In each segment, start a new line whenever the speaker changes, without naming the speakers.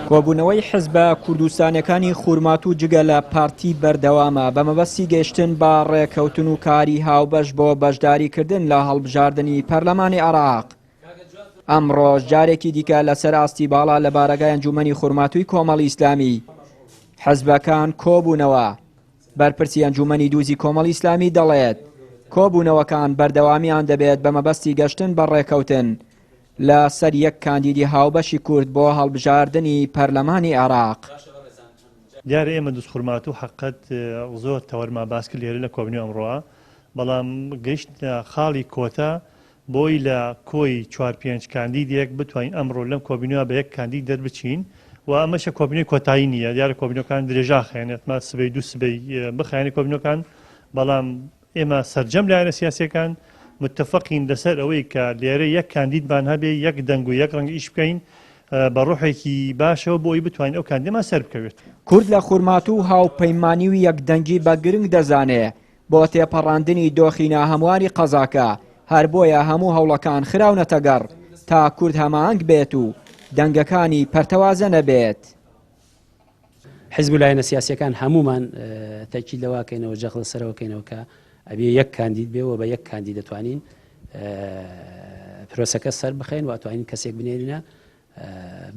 کۆبوونەوەی حیزبە کوردستانیەکانی خورمات و جگە لە پارتی بەردەوامە بە مەبەستی گەیشتن بە ڕێکەوتن و کاری هاوبەش بۆ بەشداریکردن لە هەڵبژاردننی پەرلەمانی عێراق. ئەمڕۆ جارێکی دیکە لەسەر ئاستی باڵا لە بارگای ئەنجومەنی خورماتووی کۆمەڵی ئیسلامی حیزبەکان کۆبوونەوە. بەرپرسی ئەنجومەنی دووزی کۆمەڵی ئیسلامی دەڵێت کۆبوونەوەکان بەردەوامیان دەبێت بە مەبەستی گەشتن بە ڕێکەوتن لە سەر یەک کاندیدی هاوبەشی کورد بۆ هەڵبژاردننی پەرلەمانی عێراق.
دیارە ئێمە دووس خورمات و حەقەت زۆر تەوەرما باسکرد لێرە لە کۆبنی ئەمڕۆوە، بەڵام گەیشت خاڵی کۆتا بۆی لە کۆی 4-5 کاندیدێک بتوانین ئەمڕۆ لەم کۆبینەوە بە یەک کاندید دەربچین و ئەمەشە کۆبینەوەی کۆتایی نییە. دیارە کۆبینەکان درێژا خێنێتمە سبەی دوو سبەی بخایێنی کۆبینەکان، بەڵام ئێمە سەرجەم لایەنە سیاسیەکان متفقین لەسەر ئەوەی کە لێرە یەک کاندیدمان هەبێ، یەک دەنگ و یەک ڕەنگ ئیش بکەین بە ڕوحێکی باشەوە بۆی بتوانین ئەو کاندیدمان سەر بکەوێت.
کورد لە خورمات و هاوپەیمانی و یەکدەنگی بە گرنگ دەزانێ بۆ تێپەڕاندنی دۆخینە هەمواری قەزاکە، هەر بۆیە هەموو هەوڵەکان خراونەتە گەڕ تا کورد هەماهەنگ بێت و دەنگەکانی پەرتەوازە نەبێت.
حیزب و لایەنە سیاسیەکان هەمومان تاکید لەواکەینەوە جەخ لەسەرەوەکەینەوە کە ئەبێ یەک کاندید بێەوە بە یەک کاندید دەتوانین پرۆسەکە سەر بخەین و ئەتوانین کەسێک بنێرینە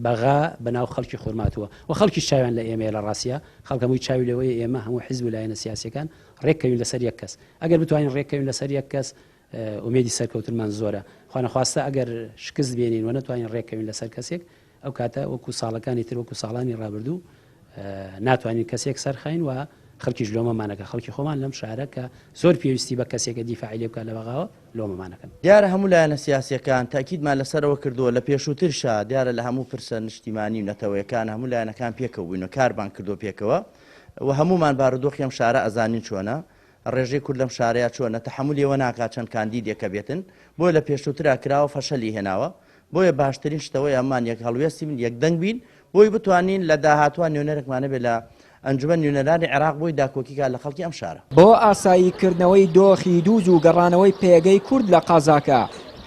بەغا بەناو خەڵکی خورماتووە و خەڵکی چاویان لە ئێمە لە ڕاستیە خەڵکەمووی چاوی لەوەی ئێمە هەموو حیزب و لایەنە سیاسیەکان ڕێککەوین لەسەر یەک کەس. ئەگەر بتوانین ڕێککەوین لەسەر یەک کەس ئومێدی سەرکەوتنمان زۆرە. خوانەخواستە ئەگەر شکست بێنین و نەتوانین ڕێککەوین لەسەر کەسێک ئەو کاتە وەکو ساڵەکانی تر وەکو ساڵانی ڕابردوو ناتوانین کەسێک سەرخاین و خەڵکیش لۆمەمانەکە خەڵکی خۆمان لەم شارە کە زۆر پێویستی بە کەسێکە دیفاعی لێ بکات لە بەغاوە لۆمەمانەکەن.
دیارە هەموو لایەنە سیاسیەکان تاکیدمان لەسەرەوە کردووە لە پێشووترشا دیارە لە هەموو پرسە نیشتیمانی و نەتەوەیەکان هەموو لایەنەکان پێکەوبووین و کاربان کردو پێکەوە و هەمومان بارودۆخی ئەم شارە ئەزانین چۆنە ڕێژەی کورد لەم شارەیە چۆنە تەحمولیەوە ناکات چەند کاندیدێکە بێتن بۆیە لە پێشووترا کراوە فەشەلی هێناوە بۆیە باشترین شتەوەی ئەمان یەک هەڵوێستی بن یەک دەنگ بین بۆی بتوانین لە داهاتوان نوێنەرێکمانە بێت لە ئەنجومەن نوێنەرانی عێراق بۆی داکۆکیکە لە خەڵکی ئەم شارە.
بۆ ئاساییکردنەوەی دۆخی دووز و گەڕانەوەی پێگەی کورد لە قەزاکە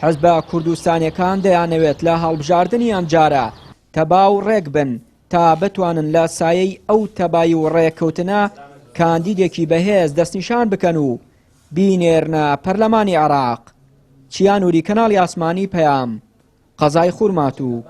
حیزبە کوردستانیەکان دەیانەوێت لە هەڵبژاردننی ئەم جارە تەباو ڕێک بن تا بتوانن لە سایەی ئەو تەبایی و ڕێککەوتنە کاندیدێکی بەهێز دەستنیشان بکەن و بینێرنە پەرلەمانی عێراق. چیان نووری کەناڵی ئاسمانی پەیام قەزای خورمات و